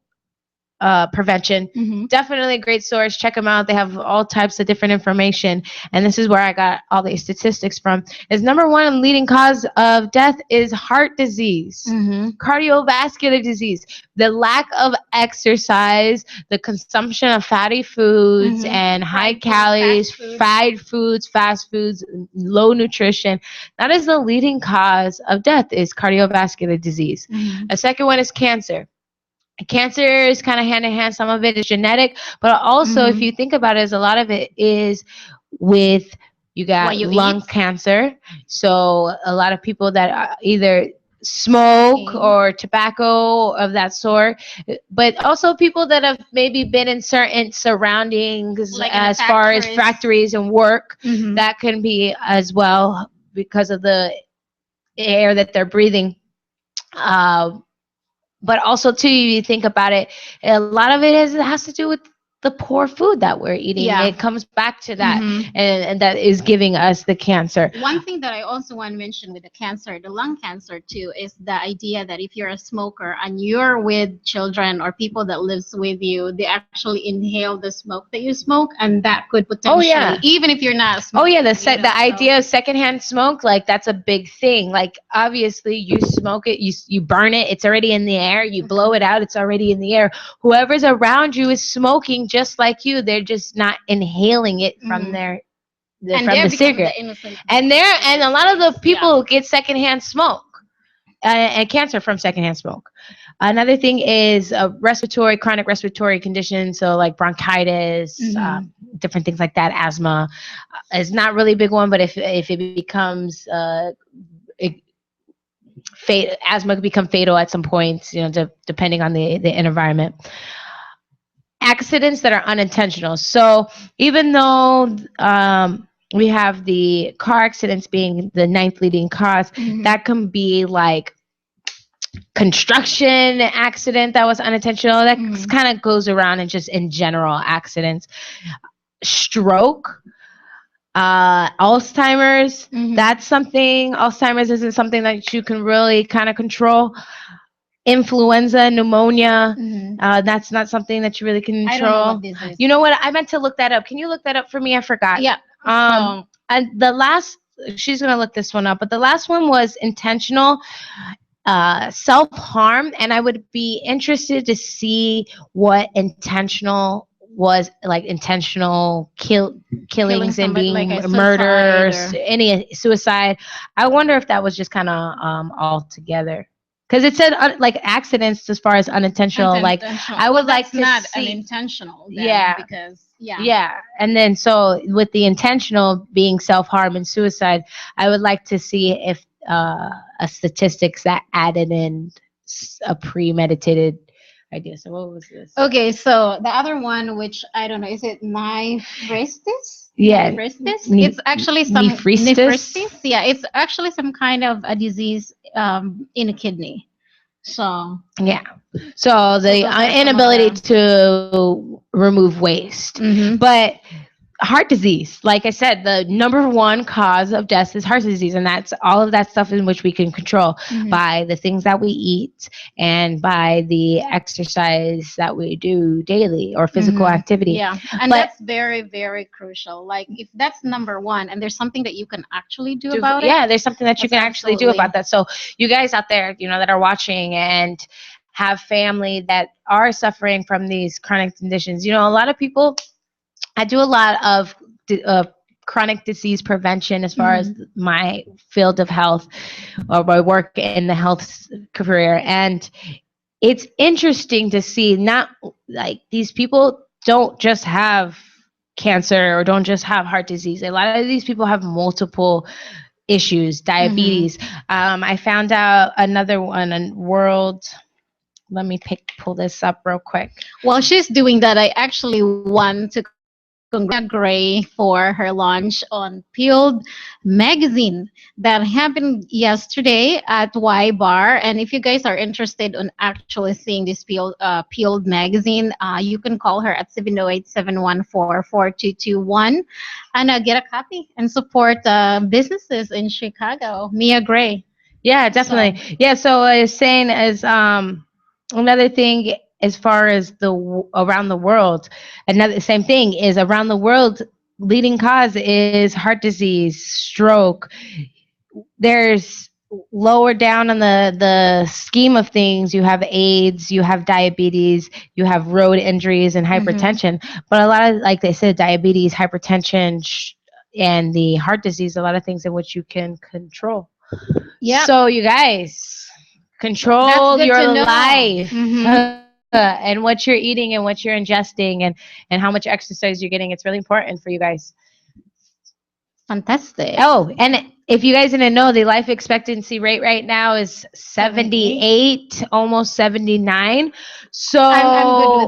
Prevention, definitely a great source. Check them out. They have all types of different information, and this is where I got all these statistics from. Is number one leading cause of death is heart disease, cardiovascular disease, the lack of exercise, the consumption of fatty foods and high calories, fried foods, fast foods, low nutrition. That is the leading cause of death, is cardiovascular disease. A second one is cancer. Cancer is kind of hand in hand. Some of it is genetic, but also, if you think about it, is a lot of it is with, you got lung cancer. So a lot of people that either smoke or tobacco of that sort, but also people that have maybe been in certain surroundings, like as far as factories and work, that can be as well, because of the air that they're breathing. But also, too, you think about it, a lot of it has to do with the poor food that we're eating. Yeah. It comes back to that, Mhm. and that is giving us the cancer. One thing that I also want to mention with the cancer, the lung cancer too, is the idea that if you're a smoker and you're with children or people that lives with you, they actually inhale the smoke that you smoke, and that could Oh potentially, yeah. even if you're not a Oh smoker, yeah, you the know, idea so of secondhand smoke, like that's a big thing. Like obviously you smoke it, you burn it, it's already in the air. You blow Mhm. it out, it's already in the air. Whoever's around you is smoking just like you. They're just not inhaling it from Mhm. And from they the become the cigarette. innocent And a lot of the bystanders. Yeah. people get secondhand smoke and cancer from secondhand smoke. Another thing is chronic respiratory conditions, so like bronchitis, Mhm. different things like that. Asthma is not really a big one, but if it becomes it, asthma could become fatal at some points, depending on the environment. Accidents that are unintentional. So even though we have the car accidents being the ninth leading cause, Mhm. that can be like construction accident that was unintentional. That Mhm. kind of goes around and just in general accidents. Stroke, Alzheimer's. Mhm. That's something. Alzheimer's isn't something that you can really kind of control. Influenza, pneumonia. Mhm. That's not something that you really can I don't know control. what this is. You know what? I meant to look that up. Can you look that up for me? I forgot. Yeah. Um, So and the last, she's gonna look this one up, but the last one was intentional self-harm, and I would be interested to see what intentional was, like intentional killing killings and somebody like being a suicide murders, or any suicide. I wonder if that was just kind of all together, because it said like accidents as far as unintentional. Like intentional. I Well, would like that's to not an see. intentional then, Yeah, because yeah. yeah. And then so with the intentional being self-harm and suicide, I would like to see if a statistics that added in a premeditated idea. So what was this? Okay, so the other one, which I don't know, is it nephritis? Yeah, Nephritis? It's actually some nephristis. nephritis. Yeah, it's actually some kind of a disease in a kidney. So, Yeah. So so the those are some of inability the. to remove waste. Mm-hmm. But heart disease, like I said, the number one cause of death is heart disease, and that's all of that stuff in which we can control Mm-hmm. by the things that we eat and by the exercise that we do daily or physical Mm-hmm. activity. Yeah, and But that's very, very crucial. Like, if that's number one, and there's something that you can actually do about it, yeah, there's something that you that's can actually do absolutely. about that. So you guys out there, that are watching and have family that are suffering from these chronic conditions, a lot of people, I do a lot of chronic disease prevention as far as Mm-hmm. my field of health or my work in the health career. And it's interesting to see, not like these people don't just have cancer or don't just have heart disease. A lot of these people have multiple issues, Mm-hmm. diabetes. I found out another one, a world. Let me pull this up real quick. While she's doing that, I actually want to congratulate Gray for her launch on Peeled magazine that happened yesterday at Y Bar. And if you guys are interested in actually seeing this Peeled magazine, you can call her at 708-714-4221 and get a copy and support businesses in Chicago. Mia Gray. Yeah, So, definitely. Yeah, so I was saying as another thing as far as around the world, another same thing is around the world leading cause is heart disease, stroke. There's lower down on the scheme of things, you have AIDS, you have diabetes, you have road injuries and mhm. hypertension. But a lot of, like they said, diabetes, hypertension, and the heart disease, a lot of things in which you can control. Yep, So you guys that's control good your to know. life Hmm. and what you're eating and what you're ingesting and how much exercise you're getting. It's really important for you guys. Fantastic. Oh, and if you guys didn't know, the life expectancy rate right now is 78. 78, almost 79. I'm good with So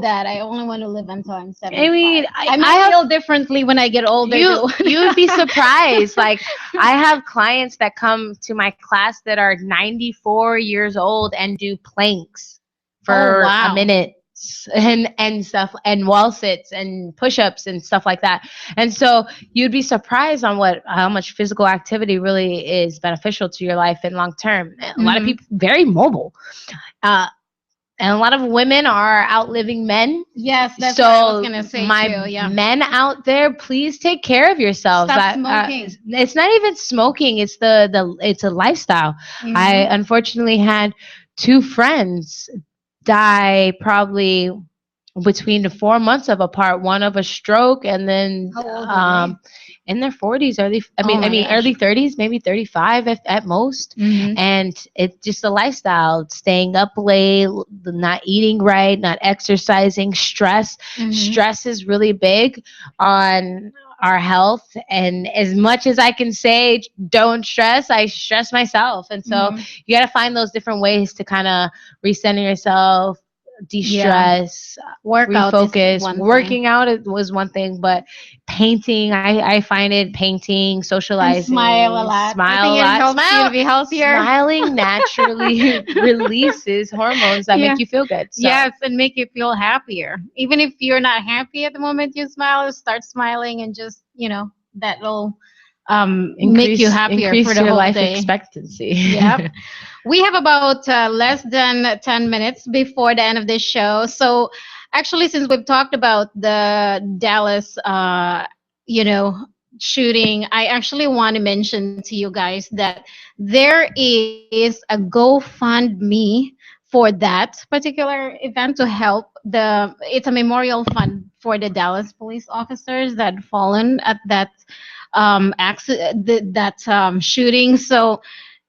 that. I only want to live until I'm I mean, 75. I might have feel differently when I get older you too. you would be surprised. Like I have clients that come to my class that are 94 years old and do planks Oh for a wow. minute. and stuff, and wall sits and push-ups and stuff like that. And so you'd be surprised on how much physical activity really is beneficial to your life in long term. A lot of Mhm. people very mobile. And a lot of women are outliving men. Yes, that's what I was So gonna say my too. Yeah. men out there, please take care of yourselves. Stop smoking. It's not even smoking. It's it's a lifestyle. I Mhm. unfortunately had two friends die probably between the 4 months of apart. One of a stroke, and then How old were they? in their 40s, early. Oh my gosh. Early 30s, maybe 35 at most. Mhm. And it's just a lifestyle: staying up late, not eating right, not exercising, stress. Mhm. Stress is really big on our health. And as much as I can say don't stress, I stress myself. And so Mhm. you got to find those different ways to kind of recenter yourself, Yeah. de-stress, Workout is refocus. one thing. Working out was one thing, but painting, I find it, painting, And smile a socializing, lot. I smile think a it lot. helps you to Smile. be healthier. Smiling naturally releases hormones that Yeah. make you feel good. So Yes, and make you feel happier. Even if you're not happy at the moment you smile, start smiling and just, that'll make you happier for increase the your whole life day. expectancy. Yep. We have about less than 10 minutes before the end of this show. So, actually, since we've talked about the Dallas, you know, shooting, I actually want to mention to you guys that there is a GoFundMe for that particular event to help it's a memorial fund for the Dallas police officers that fallen at that accident, that shooting. So,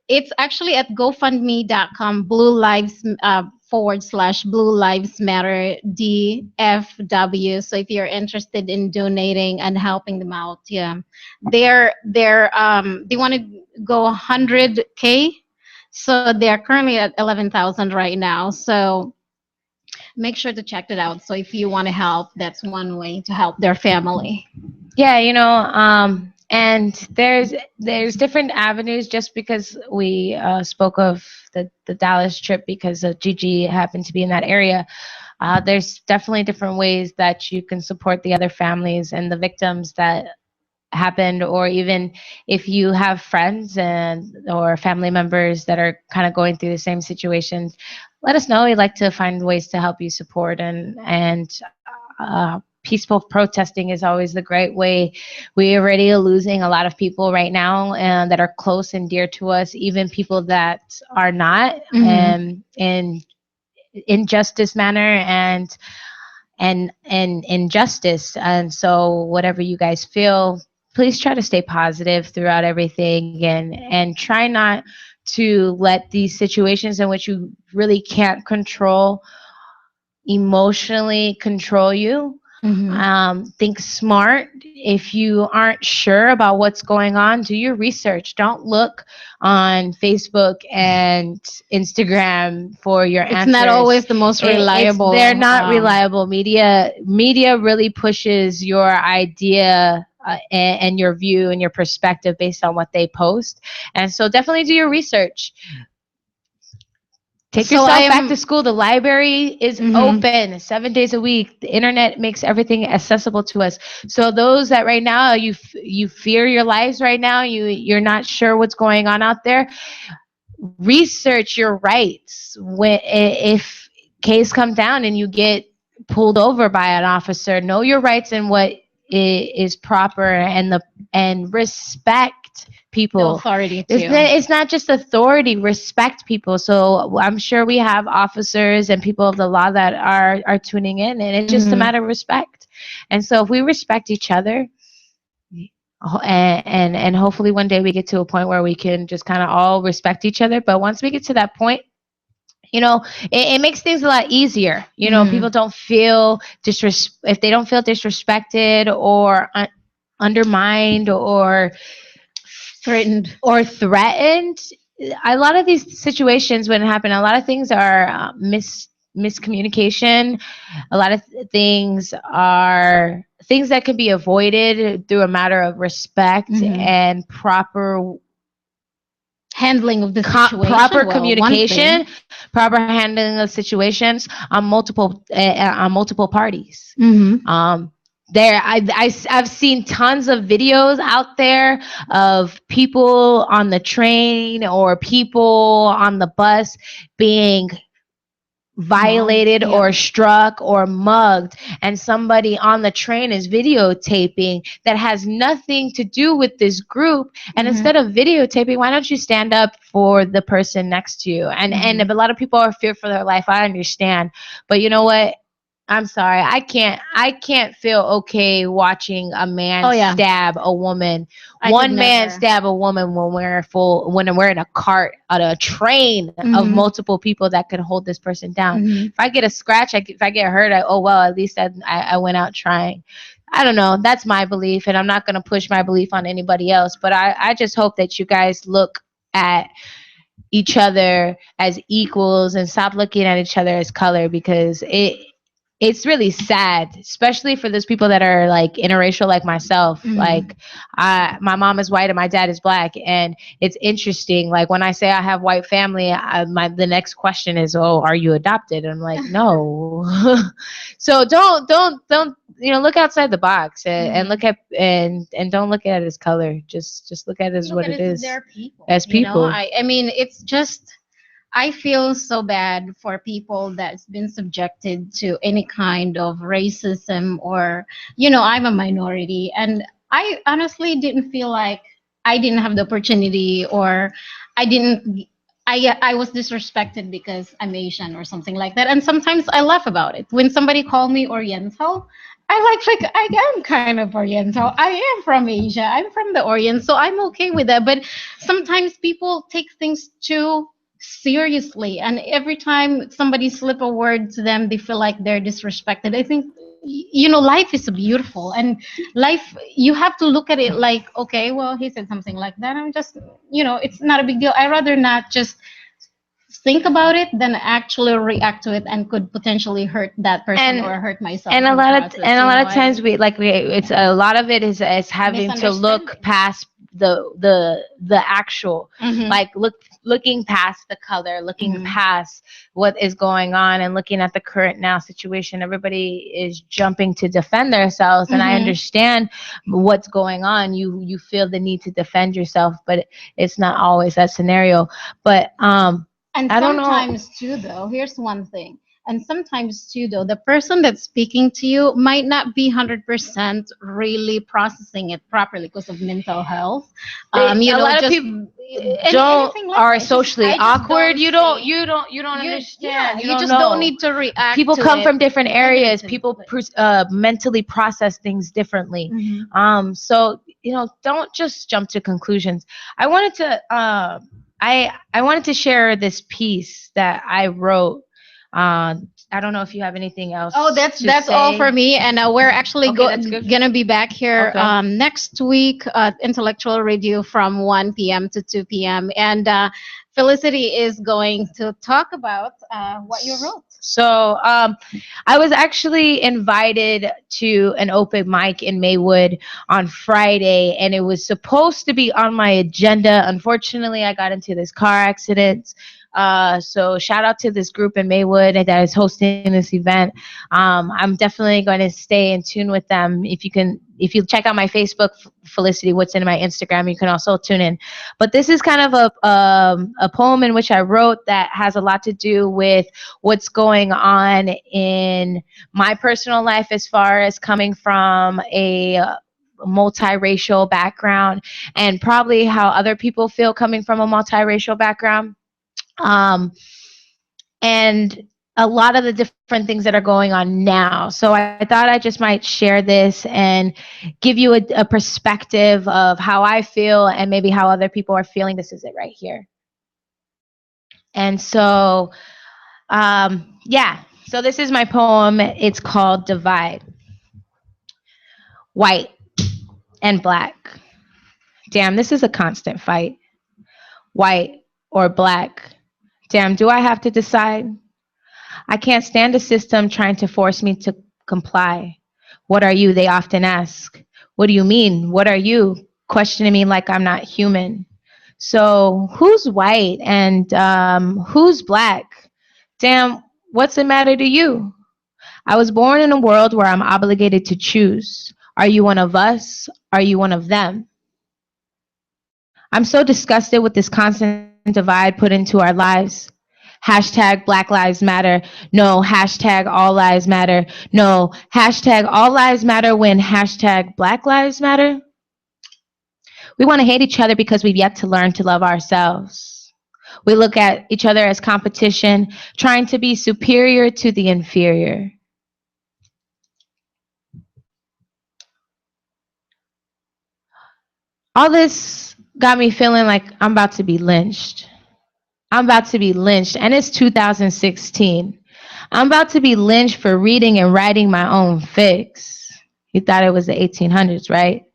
it's actually at GoFundMe.com, Blue Lives / Blue Lives Matter DFW. So if you're interested in donating and helping them out, yeah, they want to go 100K. So they're currently at 11,000 right now. So make sure to check it out. So if you want to help, that's one way to help their family. Yeah, and there's different avenues. Just because we spoke of the Dallas trip because Gigi happened to be in that area, there's definitely different ways that you can support the other families and the victims that happened. Or even if you have friends and or family members that are kind of going through the same situations, let us know. We'd like to find ways to help you support. And peaceful protesting is always the great way. We already are losing a lot of people right now, and that are close and dear to us, even people that are not, Hmm. in injustice manner and injustice. And so whatever you guys feel, please try to stay positive throughout everything, and try not to let these situations in which you really can't control emotionally control you. Hmm. Think smart. If you aren't sure about what's going on, do your research. Don't look on Facebook and Instagram for your It's not answers. always the most They're reliable. not reliable. Media really pushes your idea and your view and your perspective based on what they post. And so definitely do your research. Take So I yourself back to am. school. The library is Mhm. open 7 days a week. The internet makes everything accessible to us. So those that right now you fear your lives right now, you're not sure what's going on out there. Research your rights. If case come down and you get pulled over by an officer, know your rights and what is proper, and respect The people. authority too. It's not just authority. Respect people. So I'm sure we have officers and people of the law that are tuning in, and it's just a Hmm. matter of respect. And so if we respect each other, and hopefully one day we get to a point where we can just kind of all respect each other. But once we get to that point, it makes things a lot easier. Hmm. People don't feel if they don't feel disrespected or undermined Threatened. or threatened. A lot of these situations when it happen, a lot of things are miscommunication. A lot of things are things that can be avoided through a matter of respect Hmm. and proper handling of the situation. proper Well, one communication, thing. proper handling of situations on multiple parties. Mm-hmm. There, I've seen tons of videos out there of people on the train or people on the bus being violated Yeah. or struck or mugged, and somebody on the train is videotaping that has nothing to do with this group. And Mm-hmm. instead of videotaping, why don't you stand up for the person next to you? And Mm-hmm. if a lot of people are feared for their life, I understand, but you know what, I'm sorry, I can't feel okay watching a man Oh yeah, stab a woman. I could One man never. stab a woman when we're in a cart on a train of Mm-hmm. multiple people that could hold this person down. Mm-hmm. If I get a scratch, if I get hurt, oh well, at least I went out trying. I don't know. That's my belief, and I'm not going to push my belief on anybody else. But I just hope that you guys look at each other as equals and stop looking at each other as color, because it's really sad, especially for those people that are like interracial like myself. Mm-hmm. Like, my mom is white and my dad is black, and it's interesting. Like when I say I have white family, the next question is, "Oh, are you adopted?" And I'm like, "No." So don't look outside the box, and Mm-hmm. look at and don't look at it as color. Just look at it as Look what at it it as is, they're people. as people. I mean, it's just I feel so bad for people that's been subjected to any kind of racism or, I'm a minority and I honestly didn't feel like I didn't have the opportunity or I didn't. I was disrespected because I'm Asian or something like that. And sometimes I laugh about it. When somebody call me Oriental, I I am kind of Oriental. I am from Asia. I'm from the Orient, so I'm okay with that. But sometimes people take things too seriously, and every time somebody slip a word to them, they feel like they're disrespected. I think life is beautiful, and life you have to look at it like, okay, well, he said something like that. I'm just, it's not a big deal. I rather not just think about it than actually react to it and could potentially hurt that person and or hurt myself and a in the lot of process. and a lot of I times it's a lot of it is having to look misunderstanding. past the actual, Mm-hmm. like looking past the color, looking Mm-hmm. past what is going on, and looking at the current now situation. Everybody is jumping to defend themselves, and I Mm-hmm. understand what's going on. You feel the need to defend yourself, but it's not always that scenario. But And I don't know. sometimes too, though, here's one thing. And sometimes too, though, the person that's speaking to you might not be 100% really processing it properly because of mental health. A lot of Just people don't anything like are that. socially I just awkward. don't see You don't yeah, understand. You you don't just don't know. need to react People to come it from different areas. People negatively. mentally process things differently. Hmm. So don't just jump to conclusions. I wanted to I wanted to share this piece that I wrote. I don't know if you have anything Oh, else to that's all for say. me, and we're actually Okay, that's good. gonna be back here Okay. next week at Intellectual Radio from 1 p.m. to 2 p.m. And Felicity is going to talk about what you wrote. So I was actually invited to an open mic in Maywood on Friday, and it was supposed to be on my agenda. Unfortunately, I got into this car accident. So shout out to this group in Maywood that is hosting this event. I'm definitely going to stay in tune with them. If you check out my Facebook, Felicity, what's in my Instagram, you can also tune in. But this is kind of a poem in which I wrote that has a lot to do with what's going on in my personal life as far as coming from a multiracial background, and probably how other people feel coming from a multiracial background. Um, and a lot of the different things that are going on now. So I thought I just might share this and give you a perspective of how I feel and maybe how other people are feeling. This is it right here. And so, yeah. So this is my poem. It's called Divide. White and black. Damn, this is a constant fight. White or black. Damn, do I have to decide? I can't stand a system trying to force me to comply. What are you? They often ask. What do you mean? What are you? Questioning me like I'm not human. So who's white and who's black? Damn, what's the matter to you? I was born in a world where I'm obligated to choose. Are you one of us? Are you one of them? I'm so disgusted with this constant divide put into our lives. Hashtag Black Lives Matter. No, hashtag All Lives Matter. No, hashtag All Lives Matter when hashtag Black Lives Matter. We want to hate each other because we've yet to learn to love ourselves. We look at each other as competition, trying to be superior to the inferior. All this got me feeling like I'm about to be lynched. I'm about to be lynched, and it's 2016. I'm about to be lynched for reading and writing my own fics. You thought it was the 1800s, right?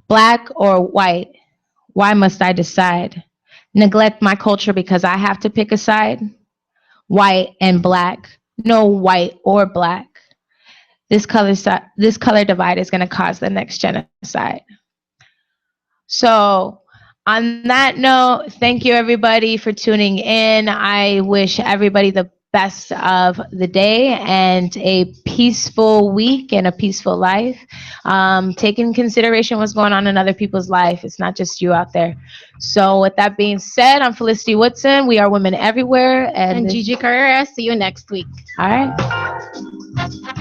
Black or white? Why must I decide? Neglect my culture because I have to pick a side? White and black. No white or black. This color divide is going to cause the next genocide. So, on that note, thank you everybody for tuning in. I wish everybody the best of the day and a peaceful week and a peaceful life. Take in consideration what's going on in other people's life. It's not just you out there. So, with that being said, I'm Felicity Woodson. We are Women Everywhere. And Gigi Carrera. See you next week. All right.